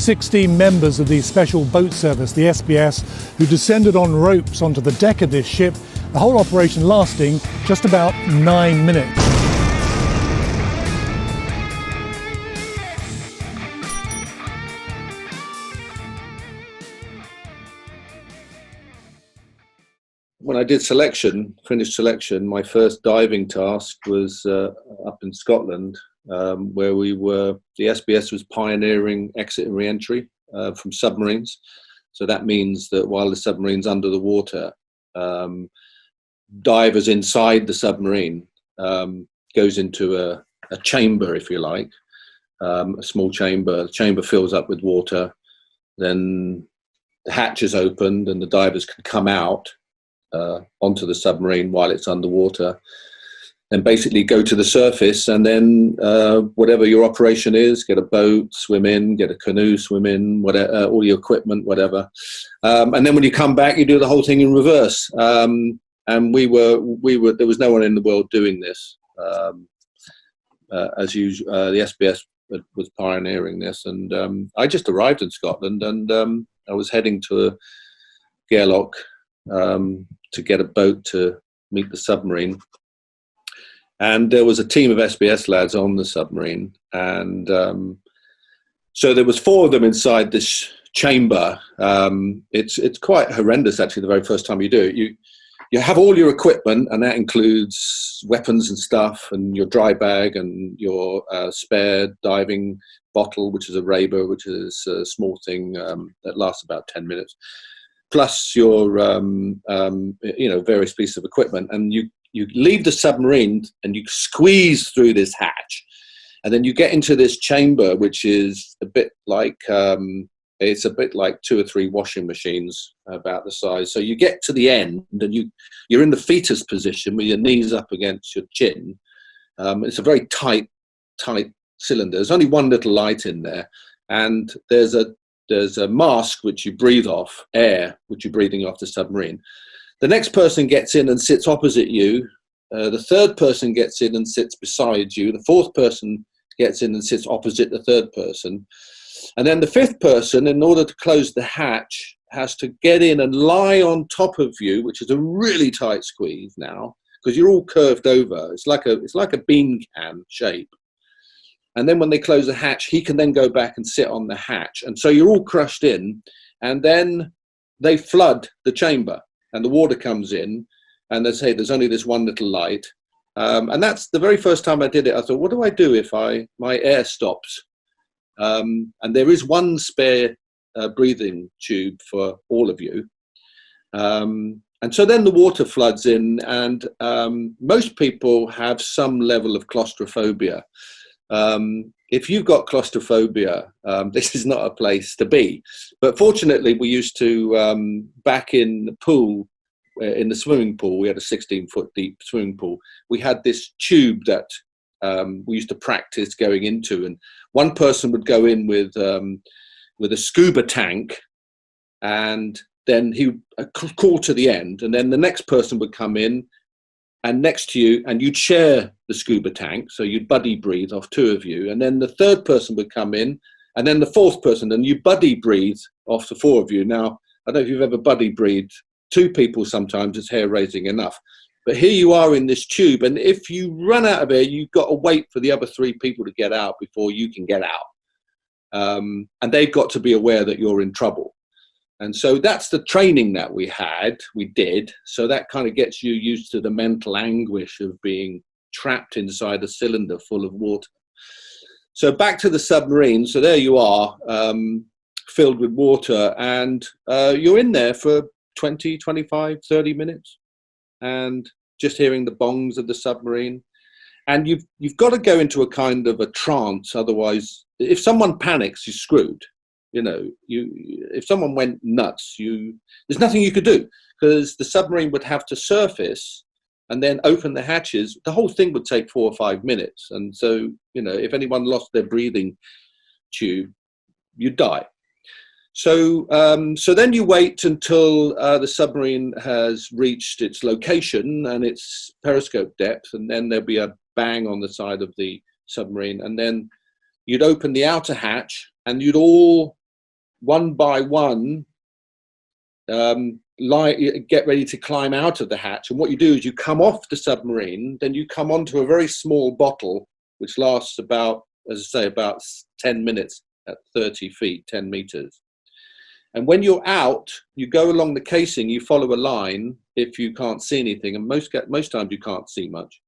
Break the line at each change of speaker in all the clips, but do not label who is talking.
16 members of the Special Boat Service, the SBS, who descended on ropes onto the deck of this ship, the whole operation lasting just about 9 minutes.
When I did finished selection, my first diving task was up in Scotland, where the SBS was pioneering exit and re-entry from submarines. So that means that while the submarine's under the water, divers inside the submarine goes into a chamber, if you like, a small chamber. The chamber fills up with water, then the hatch is opened and the divers can come out onto the submarine while it's underwater, and basically go to the surface, and then whatever your operation is, get a boat, swim in, get a canoe, swim in, whatever, all your equipment, whatever, and then when you come back, you do the whole thing in reverse. And we were there was no one in the world doing this. As usual, the SBS was pioneering this, and I just arrived in Scotland, and I was heading to Guile to get a boat to meet the submarine, and there was a team of SBS lads on the submarine, and so there was 4 of them inside this chamber. It's quite horrendous, actually. The very first time you do it, you have all your equipment, and that includes weapons and stuff, and your dry bag, and your spare diving bottle, which is a Raber, which is a small thing that lasts about 10 minutes. Plus your various pieces of equipment, and you leave the submarine and you squeeze through this hatch, and then you get into this chamber, which is a bit like 2 or 3 washing machines, about the size. So you get to the end, and you're in the fetus position with your knees up against your chin. It's a very tight cylinder. There's only one little light in there, and there's a mask which you breathe off, air which you're breathing off the submarine. The next person gets in and sits opposite you. The third person gets in and sits beside you. The fourth person gets in and sits opposite the third person. And then the fifth person, in order to close the hatch, has to get in and lie on top of you, which is a really tight squeeze now, because you're all curved over. It's like a bean can shape. And then when they close the hatch, he can then go back and sit on the hatch. And so you're all crushed in, and then they flood the chamber, and the water comes in, and they say there's only this one little light. And that's the very first time I did it. I thought, what do I do if my air stops? And there is one spare breathing tube for all of you. And so then the water floods in, and most people have some level of claustrophobia. If you've got claustrophobia, this is not a place to be. But fortunately, we used to, back in the pool, in the swimming pool, we had a 16-foot deep swimming pool. We had this tube that we used to practice going into, and one person would go in with a scuba tank, and then he would crawl to the end, and then the next person would come in and next to you, and you'd share the scuba tank, so you'd buddy breathe off 2 of you, and then the third person would come in, and then the fourth person, and you buddy breathe off the 4 of you. Now, I don't know if you've ever buddy breathed 2 people, sometimes it's hair-raising enough. But here you are in this tube, and if you run out of air, you've got to wait for the other 3 people to get out before you can get out. And they've got to be aware that you're in trouble. And so that's the training that we did. So that kind of gets you used to the mental anguish of being trapped inside a cylinder full of water. So back to the submarine. So there you are, filled with water, and you're in there for 20, 25, 30 minutes, and just hearing the bongs of the submarine. And you've got to go into a kind of a trance. Otherwise, if someone panics, you're screwed. If someone went nuts, there's nothing you could do, because the submarine would have to surface and then open the hatches. The whole thing would take 4 or 5 minutes. And so, if anyone lost their breathing tube, you'd die. So then you wait until the submarine has reached its location and its periscope depth, and then there'll be a bang on the side of the submarine, and then you'd open the outer hatch, and you'd all one by one, get ready to climb out of the hatch. And what you do is you come off the submarine, then you come onto a very small bottle, which lasts about, as I say, about 10 minutes at 30 feet, 10 meters. And when you're out, you go along the casing, you follow a line if you can't see anything. And most times you can't see much.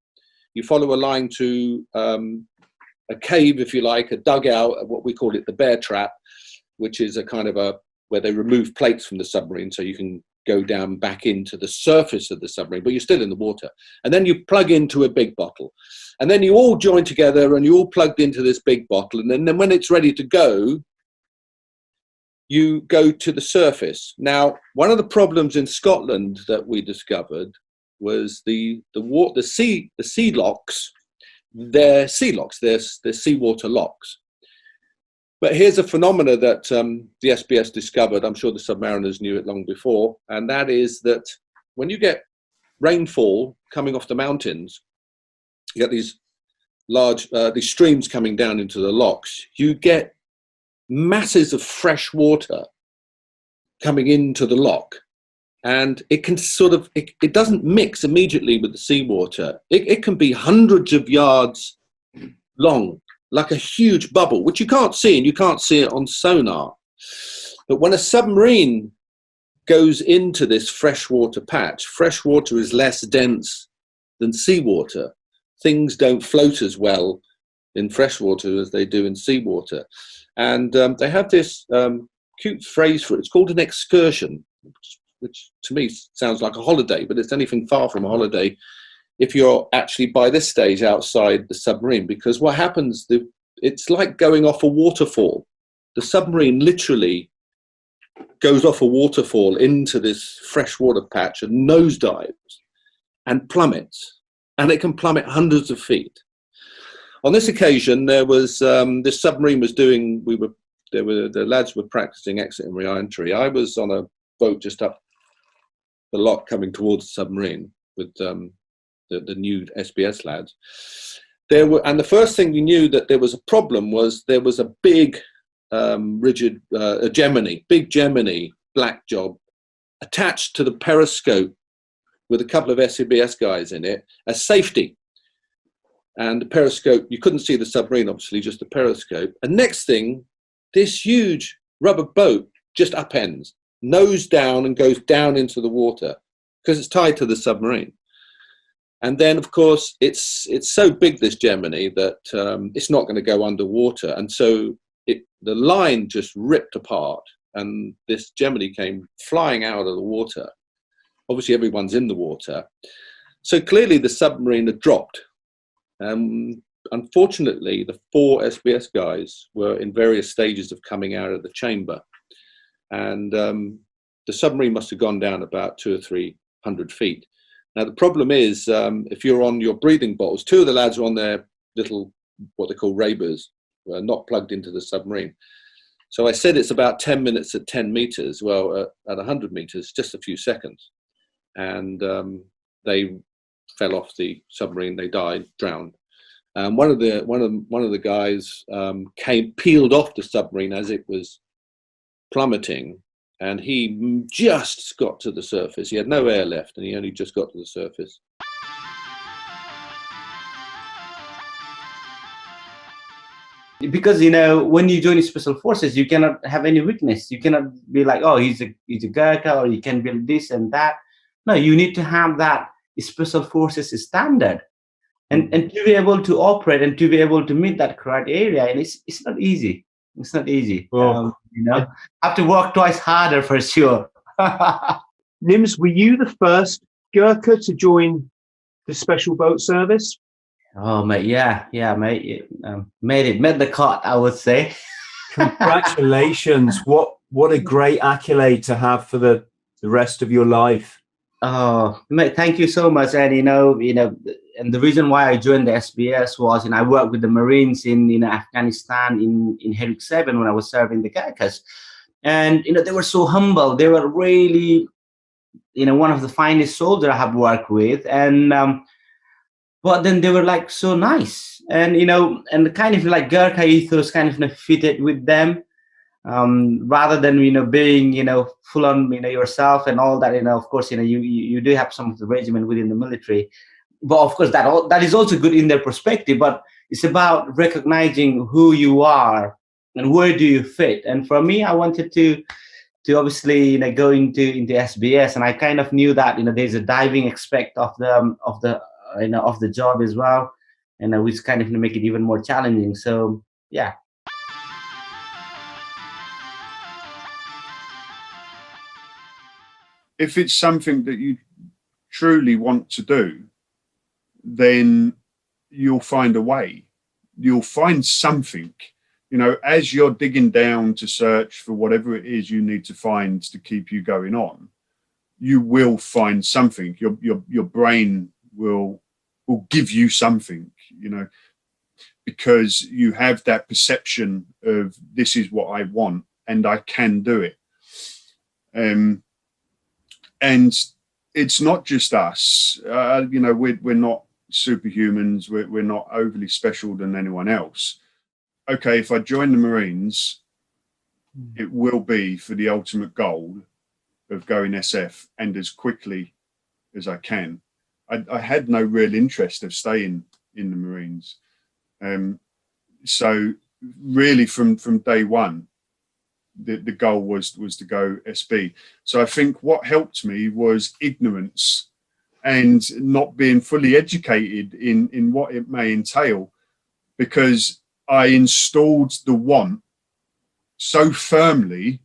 You follow a line to a cave, if you like, a dugout, what we call it, the bear trap, which is a kind of where they remove plates from the submarine so you can go down back into the surface of the submarine, but you're still in the water. And then you plug into a big bottle. And then you all join together and you all plugged into this big bottle. And then when it's ready to go, you go to the surface. Now, one of the problems in Scotland that we discovered was the sea locks. They're sea locks. They're seawater locks. But here's a phenomena that the SBS discovered. I'm sure the submariners knew it long before, and that is that when you get rainfall coming off the mountains, you get these large these streams coming down into the locks. You get masses of fresh water coming into the lock, and it can it doesn't mix immediately with the seawater. It can be hundreds of yards long, like a huge bubble, which you can't see, and you can't see it on sonar. But when a submarine goes into this freshwater patch, freshwater is less dense than seawater. Things don't float as well in freshwater as they do in seawater. And they have this cute phrase for it. It's called an excursion, which to me sounds like a holiday, but it's anything far from a holiday if you're actually by this stage outside the submarine, because what happens, it's like going off a waterfall. The submarine literally goes off a waterfall into this freshwater patch and nosedives and plummets, and it can plummet hundreds of feet. On this occasion, there was this submarine was doing. The lads were practicing exit and re-entry. I was on a boat just up the lock coming towards the submarine with the new SBS lads. And the first thing we knew that there was a problem was there was a big rigid big Gemini black job attached to the periscope with a couple of SBS guys in it as safety. And the periscope, you couldn't see the submarine, obviously, just the periscope. And next thing, this huge rubber boat just upends, nose down, and goes down into the water because it's tied to the submarine. And then, of course, it's so big, this Gemini, that it's not going to go underwater. And so the line just ripped apart, and this Gemini came flying out of the water. Obviously, everyone's in the water. So clearly the submarine had dropped. Unfortunately, the 4 SBS guys were in various stages of coming out of the chamber. And the submarine must have gone down about 200 or 300 feet. Now, the problem is, if you're on your breathing bottles, 2 of the lads are on their little, what they call Rabers, not plugged into the submarine. So I said it's about 10 minutes at 10 meters. Well, at 100 meters, just a few seconds. And they fell off the submarine. They died, drowned. One of the guys peeled off the submarine as it was plummeting, and he just got to the surface. He had no air left, and he only just got to the surface.
Because, you know, when you join special forces, you cannot have any weakness. You cannot be like, oh, he's a Gurkha, or you can build this and that. No, you need to have that special forces standard, and to be able to operate and to be able to meet that criteria. And it's not easy. It's not easy.
Well,
you know, have to work twice harder for sure.
Nims, were you the first Gurkha to join the special boat service?
Oh, mate, yeah, mate. Made the cut, I would say.
Congratulations. What a great accolade to have for the rest of your life.
Oh, mate, thank you so much. And you know, and the reason why I joined the SBS was, I worked with the Marines in Afghanistan in Herik 7 when I was serving the Gurkhas. And they were so humble. They were really, one of the finest soldiers I have worked with. And but then they were like so nice, and and kind of like Gurkha ethos kind of fitted with them. rather than being full on yourself and all that. Of course, you do have some of the regimen within the military, but of course that is also good in their perspective. But it's about recognizing who you are and where do you fit. And for me, I wanted to obviously go into SBS, and I kind of knew that there's a diving aspect of the job as well, and which kind of make it even more challenging. So yeah.
If it's something that you truly want to do, then you'll find a way. You'll find something. As you're digging down to search for whatever it is you need to find to keep you going on, you will find something. Your brain will give you something, because you have that perception of, this is what I want and I can do it. And it's not just us. We're not superhumans. We're not overly special than anyone else. Okay, if I join the Marines, it will be for the ultimate goal of going SF, and as quickly as I can. I had no real interest of staying in the Marines. So really from day one, the goal was to go SB. So I think what helped me was ignorance and not being fully educated in what it may entail, because I installed the want so firmly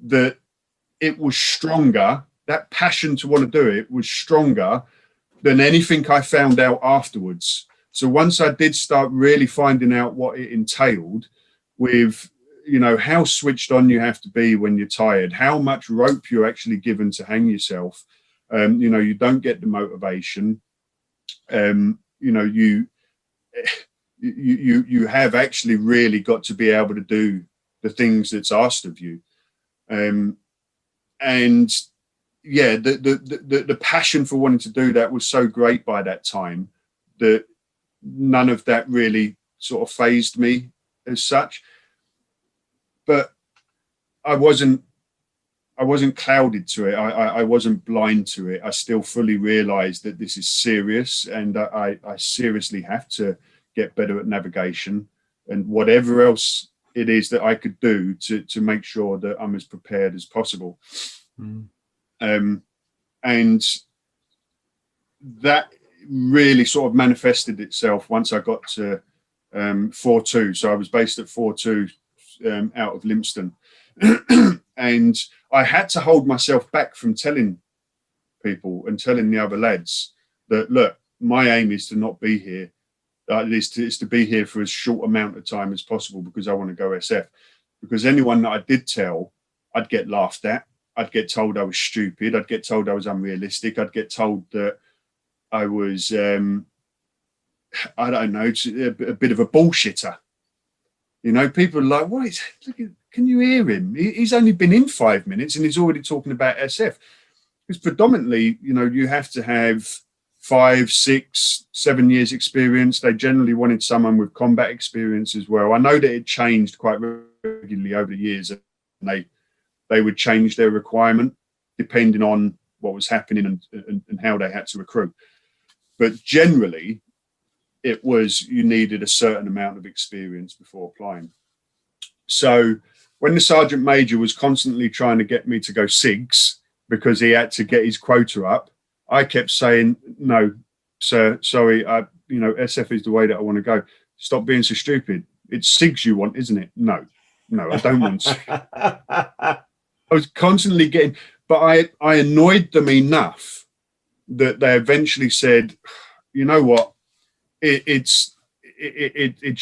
that it was stronger. That passion to want to do it was stronger than anything I found out afterwards. So once I did start really finding out what it entailed, with how switched on you have to be when you're tired, how much rope you're actually given to hang yourself, you don't get the motivation, you have actually really got to be able to do the things that's asked of you. And yeah, the passion for wanting to do that was so great by that time that none of that really sort of fazed me as such. But I wasn't clouded to it. I wasn't blind to it. I still fully realized that this is serious, and I seriously have to get better at navigation and whatever else it is that I could do to make sure that I'm as prepared as possible. And that really sort of manifested itself once I got to 4-2. So I was based at 4-2 out of Limston. And I had to hold myself back from telling people and telling the other lads that, look, my aim is to not be here. Is to be here for as short amount of time as possible, because I want to go SF. Because anyone that I did tell, I'd get laughed at. I'd get told I was stupid. I'd get told I was unrealistic. I'd get told that I was, I don't know, a bit of a bullshitter. People are like, what is, look, can you hear him? He's only been in 5 minutes and he's already talking about SF. Because predominantly, you have to have 5, 6, 7 years experience. They generally wanted someone with combat experience as well. I know that it changed quite regularly over the years, and they would change their requirement depending on what was happening and how they had to recruit. But generally, it was, you needed a certain amount of experience before applying. So when the Sergeant Major was constantly trying to get me to go SIGs because he had to get his quota up, I kept saying, no, sir, sorry, SF is the way that I want to go. Stop being so stupid. It's SIGs you want, isn't it? No, I don't want SIGs. I was constantly getting, but I annoyed them enough that they eventually said, you know what, it's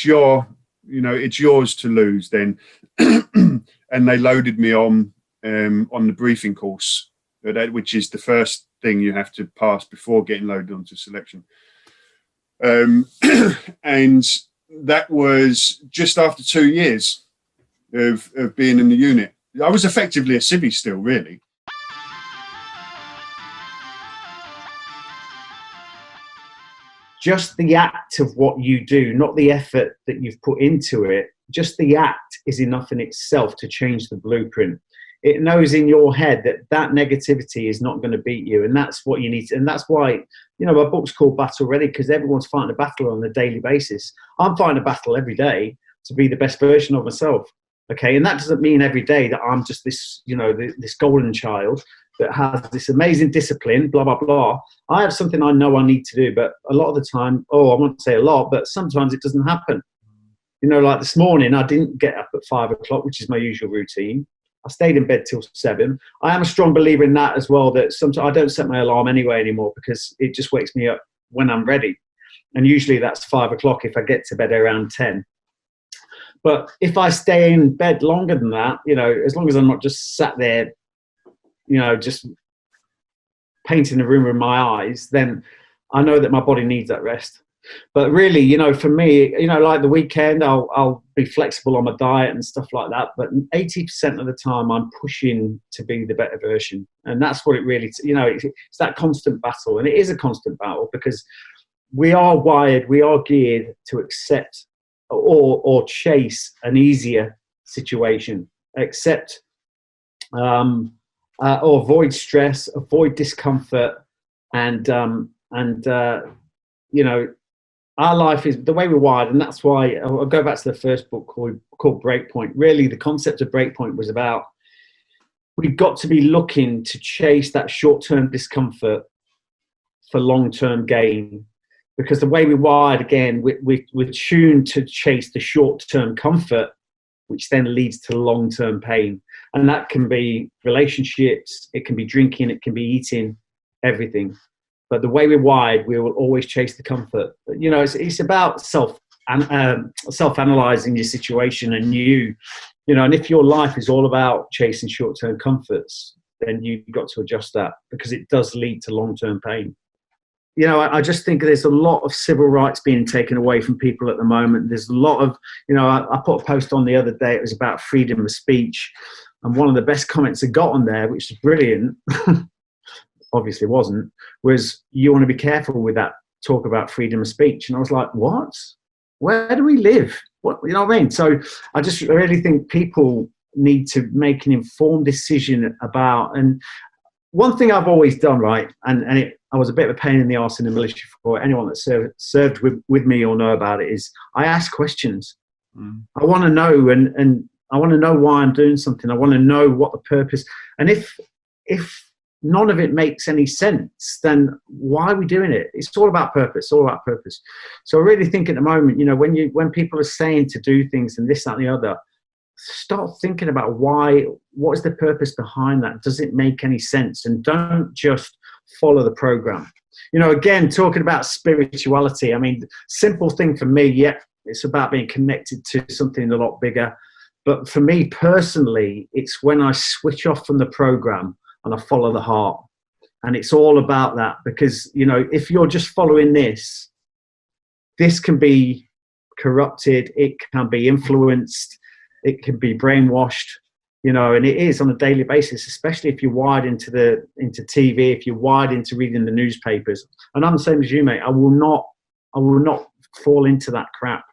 yours to lose then. And they loaded me on the briefing course, which is the first thing you have to pass before getting loaded onto selection. And that was just after 2 years of being in the unit. I was effectively a civvy still, really.
Just the act of what you do, not the effort that you've put into it,
just the act is enough in itself to change the blueprint. It knows in your head that that negativity is not going to beat you, and that's what you need to, and that's why, you know, my book's called Battle Ready, because everyone's fighting a battle on a daily basis. I'm fighting a battle every day to be the best version of myself. Okay, and that doesn't mean every day that I'm just this, you know, this golden child that has this amazing discipline, blah, blah, blah. I have something I know I need to do, but a lot of the time, I won't say a lot, but sometimes it doesn't happen. You know, like this morning, I didn't get up at 5 o'clock, which is my usual routine. I stayed in bed till 7. I am a strong believer in that as well, that sometimes I don't set my alarm anyway anymore, because it just wakes me up when I'm ready. And usually that's 5 o'clock if I get to bed around 10. But if I stay in bed longer than that, you know, as long as I'm not just sat there, you know, just painting the room with my eyes, then I know that my body needs that rest. But really, you know, for me, you know, like the weekend, I'll be flexible on my diet and stuff like that. But 80% of the time, I'm pushing to be the better version. And that's what it really, you know, it's that constant battle. And it is a constant battle, because we are wired, we are geared to accept or chase an easier situation, accept or avoid stress, avoid discomfort. And you know, our life is the way we're wired, and that's why I'll go back to the first book called Breakpoint. Really, the concept of Breakpoint was about, we've got to be looking to chase that short-term discomfort for long-term gain, because the way we're wired, again, we're tuned to chase the short-term comfort, which then leads to long-term pain. And that can be relationships, it can be drinking, it can be eating, everything. But the way we're wired, we will always chase the comfort. But, you know, it's about self-analyzing your situation, and you know, and if your life is all about chasing short-term comforts, then you've got to adjust that, because it does lead to long-term pain. You know, I just think there's a lot of civil rights being taken away from people at the moment. There's a lot of, you know, I put a post on the other day, it was about freedom of speech. And one of the best comments I got on there, which is brilliant, obviously wasn't, was, you want to be careful with that talk about freedom of speech. And I was like, what? Where do we live? What, you know what I mean? So I just really think people need to make an informed decision about, and one thing I've always done, right, and I was a bit of a pain in the arse in the military for anyone that served with me or know about it, is I ask questions. I want to know, and I want to know why I'm doing something. I want to know what the purpose, and if none of it makes any sense, then why are we doing it? It's all about purpose, all about purpose. So I really think at the moment, you know, when people are saying to do things and this, that, and the other, start thinking about why, what is the purpose behind that? Does it make any sense? And don't just follow the program. You know, again, talking about spirituality, I mean, simple thing for me, yeah, it's about being connected to something a lot bigger. But for me personally, it's when I switch off from the program and I follow the heart. And it's all about that, because, you know, if you're just following this can be corrupted, it can be influenced, it can be brainwashed, you know, and it is on a daily basis, especially if you're wired into TV, if you're wired into reading the newspapers. And I'm the same as you, mate. I will not fall into that crap.